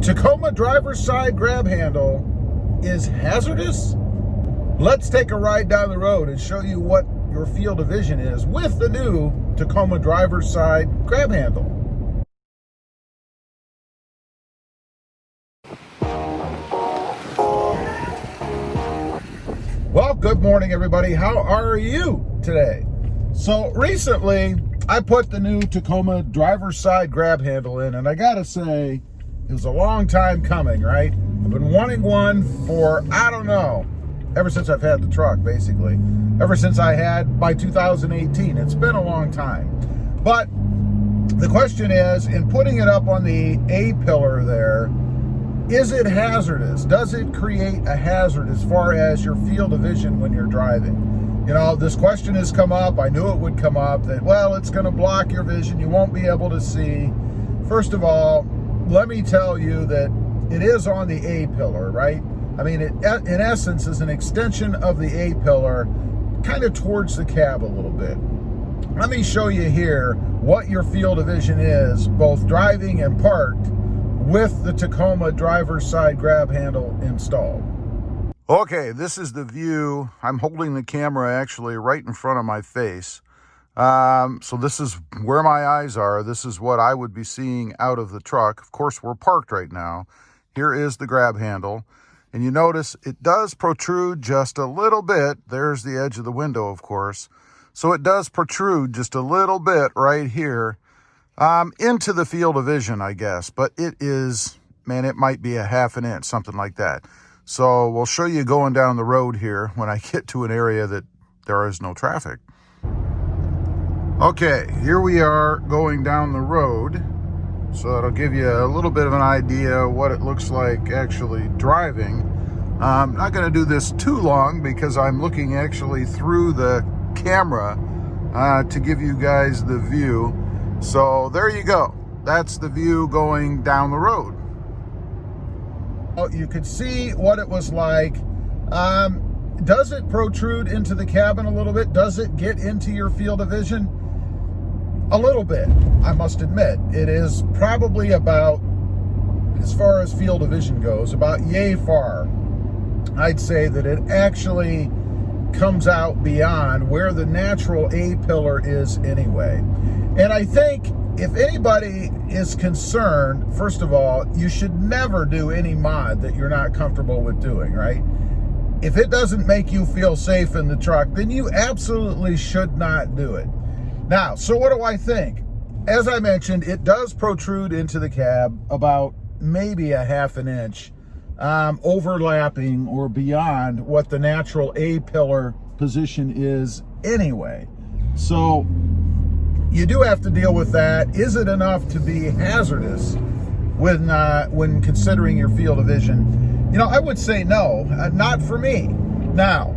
Tacoma driver's side grab handle is hazardous? Let's take a ride down the road and show you what your field of vision is with the new Tacoma driver's side grab handle. Well, good morning, everybody. How are you today? So recently, I put the new Tacoma driver's side grab handle in, and I gotta say, it was a long time coming, right? I've been wanting one for, I don't know, ever since I've had the truck, basically. Ever since I had by 2018. It's been a long time. But the question is, in putting it up on the A-pillar there, is it hazardous? Does it create a hazard as far as your field of vision when you're driving? You know, this question has come up. I knew it would come up that, well, it's going to block your vision. You won't be able to see. First of all, let me tell you that it is on the A-pillar, right? I mean, it, in essence, is an extension of the A-pillar, kind of towards the cab a little bit. Let me show you here what your field of vision is, both driving and parked, with the Tacoma driver's side grab handle installed. Okay, this is the view. I'm holding the camera actually right in front of my face. So this is where my eyes are. This is what I would be seeing out of the truck. Of course, we're parked right now. Here is the grab handle. And you notice it does protrude just a little bit. There's the edge of the window, of course. So it does protrude just a little bit right here into the field of vision, I guess. But it is, man, it might be a ½ an inch, something like that. So we'll show you going down the road here when I get to an area that there is no traffic. Okay, here we are going down the road. So that'll give you a little bit of an idea what it looks like actually driving. I'm not going to do this too long because I'm looking actually through the camera to give you guys the view. So there you go. That's the view going down the road. You could see what it was like. Does it protrude into the cabin a little bit? Does it get into your field of vision? A little bit, I must admit. It is probably about, as far as field of vision goes, about yay far. I'd say that it actually comes out beyond where the natural A-pillar is anyway. And I think if anybody is concerned, first of all, you should never do any mod that you're not comfortable with doing, right? If it doesn't make you feel safe in the truck, then you absolutely should not do it. Now, so what do I think? As I mentioned, it does protrude into the cab about maybe a ½ an inch, overlapping or beyond what the natural A-pillar position is anyway. So you do have to deal with that. Is it enough to be hazardous when considering your field of vision? You know, I would say no, not for me. Now,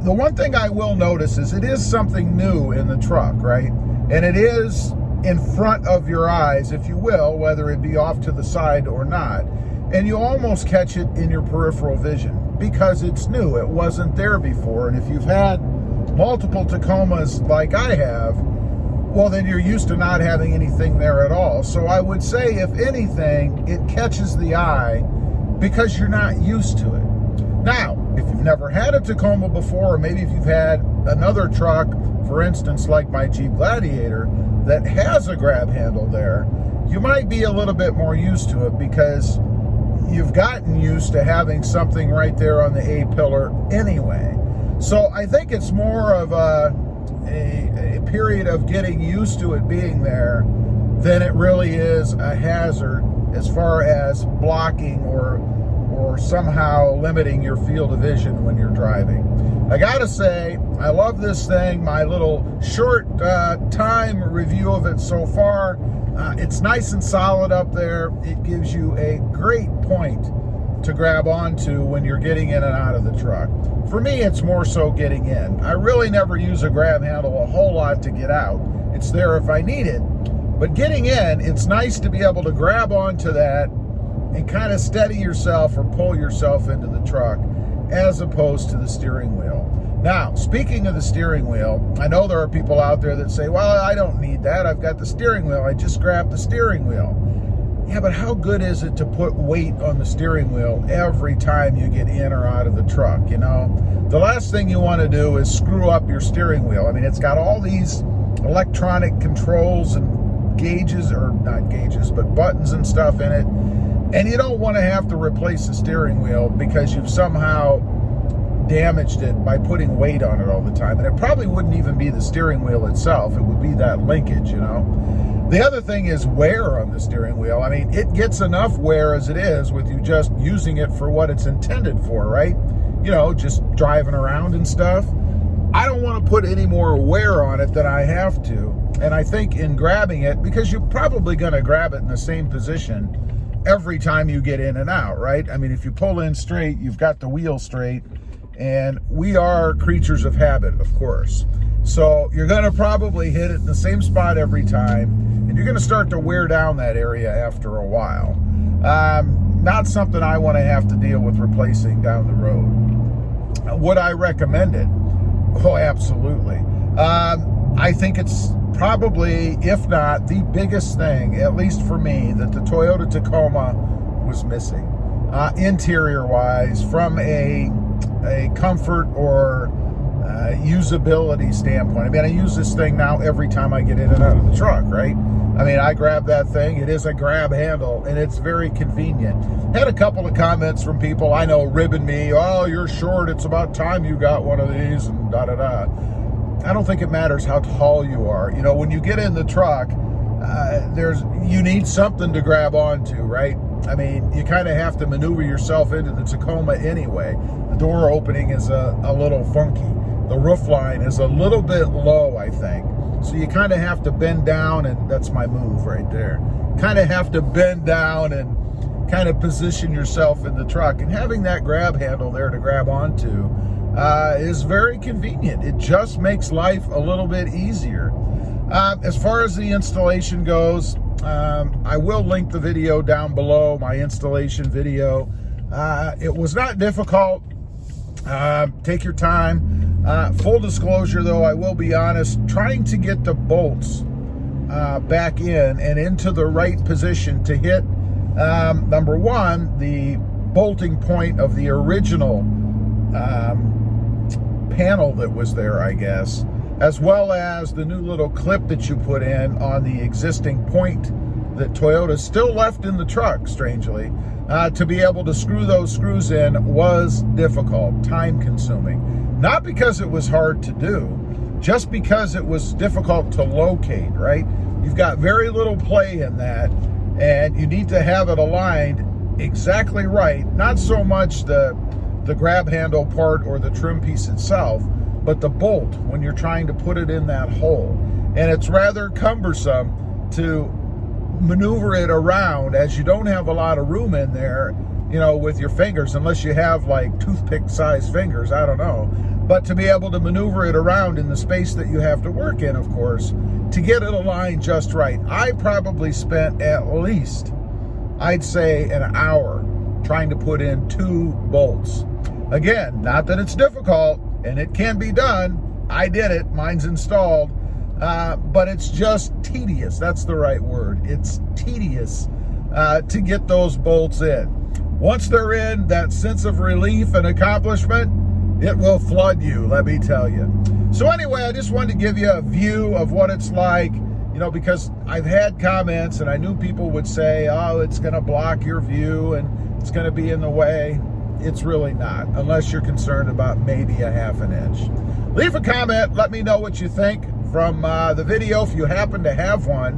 the one thing I will notice is it is something new in the truck, right? And it is in front of your eyes, if you will, whether it be off to the side or not. And you almost catch it in your peripheral vision because it's new. It wasn't there before. And if you've had multiple Tacomas like I have, well, then you're used to not having anything there at all. So I would say, if anything, it catches the eye because you're not used to it. Now, if you've never had a Tacoma before, or maybe if you've had another truck, for instance, like my Jeep Gladiator, that has a grab handle there, you might be a little bit more used to it because you've gotten used to having something right there on the A-pillar anyway. So I think it's more of a period of getting used to it being there than it really is a hazard as far as blocking or somehow limiting your field of vision when you're driving. I gotta say, I love this thing. My little short time review of it so far, it's nice and solid up there. It gives you a great point to grab onto when you're getting in and out of the truck. For me, it's more so getting in. I really never use a grab handle a whole lot to get out. It's there if I need it. But getting in, it's nice to be able to grab onto that and kind of steady yourself or pull yourself into the truck as opposed to the steering wheel. Now, speaking of the steering wheel, I know there are people out there that say, well, I don't need that. I've got the steering wheel. I just grabbed the steering wheel. Yeah, but how good is it to put weight on the steering wheel every time you get in or out of the truck, you know? The last thing you want to do is screw up your steering wheel. I mean, it's got all these electronic controls and gauges, or not gauges, but buttons and stuff in it. And you don't want to have to replace the steering wheel because you've somehow damaged it by putting weight on it all the time. And it probably wouldn't even be the steering wheel itself. It would be that linkage, you know? The other thing is wear on the steering wheel. I mean, it gets enough wear as it is with you just using it for what it's intended for, right? You know, just driving around and stuff. I don't want to put any more wear on it than I have to. And I think in grabbing it, because you're probably going to grab it in the same position every time you get in and out, right? I mean, if you pull in straight, you've got the wheel straight. And we are creatures of habit, of course. So you're going to probably hit it in the same spot every time. And you're going to start to wear down that area after a while. Not something I want to have to deal with replacing down the road. Would I recommend it? Oh, absolutely. I think it's probably, if not the biggest thing, at least for me, that the Toyota Tacoma was missing. Interior-wise, from a comfort or usability standpoint. I mean, I use this thing now every time I get in and out of the truck, right? I mean, I grab that thing. It is a grab handle, and it's very convenient. Had a couple of comments from people I know ribbing me. Oh, you're short. It's about time you got one of these, and da-da-da. I don't think it matters how tall you are. You know, when you get in the truck, you need something to grab onto, right? I mean, you kind of have to maneuver yourself into the Tacoma anyway. The door opening is a little funky. The roof line is a little bit low, I think. So you kind of have to bend down, and that's my move right there. Kind of have to bend down and kind of position yourself in the truck. And having that grab handle there to grab onto is very convenient. It just makes life a little bit easier. As far as the installation goes, I will link the video down below, my installation video. It was not difficult. Take your time. Full disclosure, though, I will be honest, trying to get the bolts back in and into the right position to hit, number one, the bolting point of the original panel that was there, I guess, as well as the new little clip that you put in on the existing point that Toyota still left in the truck, strangely. To be able to screw those screws in was difficult, time-consuming. Not because it was hard to do, just because it was difficult to locate, right? You've got very little play in that, and you need to have it aligned exactly right. Not so much the grab handle part or the trim piece itself, but the bolt when you're trying to put it in that hole. And it's rather cumbersome to maneuver it around, as you don't have a lot of room in there, you know, with your fingers, unless you have like toothpick sized fingers, I don't know. But to be able to maneuver it around in the space that you have to work in, of course, to get it aligned just right. I probably spent at least, I'd say, an hour trying to put in 2 bolts. Again, not that it's difficult, and it can be done. I did it, mine's installed. But it's just tedious. That's the right word. It's tedious to get those bolts in. Once they're in, that sense of relief and accomplishment, it will flood you, let me tell you. So anyway, I just wanted to give you a view of what it's like, you know, because I've had comments and I knew people would say, oh, it's going to block your view and it's going to be in the way. It's really not, unless you're concerned about maybe a ½ inch. Leave a comment. Let me know what you think from the video, if you happen to have one,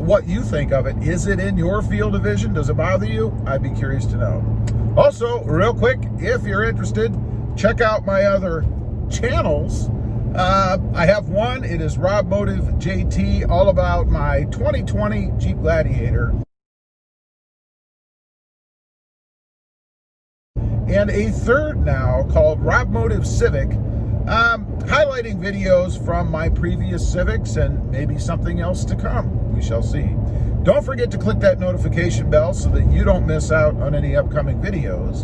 what you think of it. Is it in your field of vision? Does it bother you? I'd be curious to know. Also, real quick, if you're interested, check out my other channels. I have one. It is RobMotive JT, all about my 2020 Jeep Gladiator. And a third now called RobMotive Civic, highlighting videos from my previous Civics and maybe something else to come. We shall see. Don't forget to click that notification bell so that you don't miss out on any upcoming videos.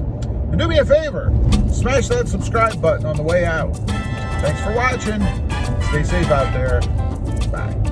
And do me a favor, smash that subscribe button on the way out. Thanks for watching. Stay safe out there. Bye.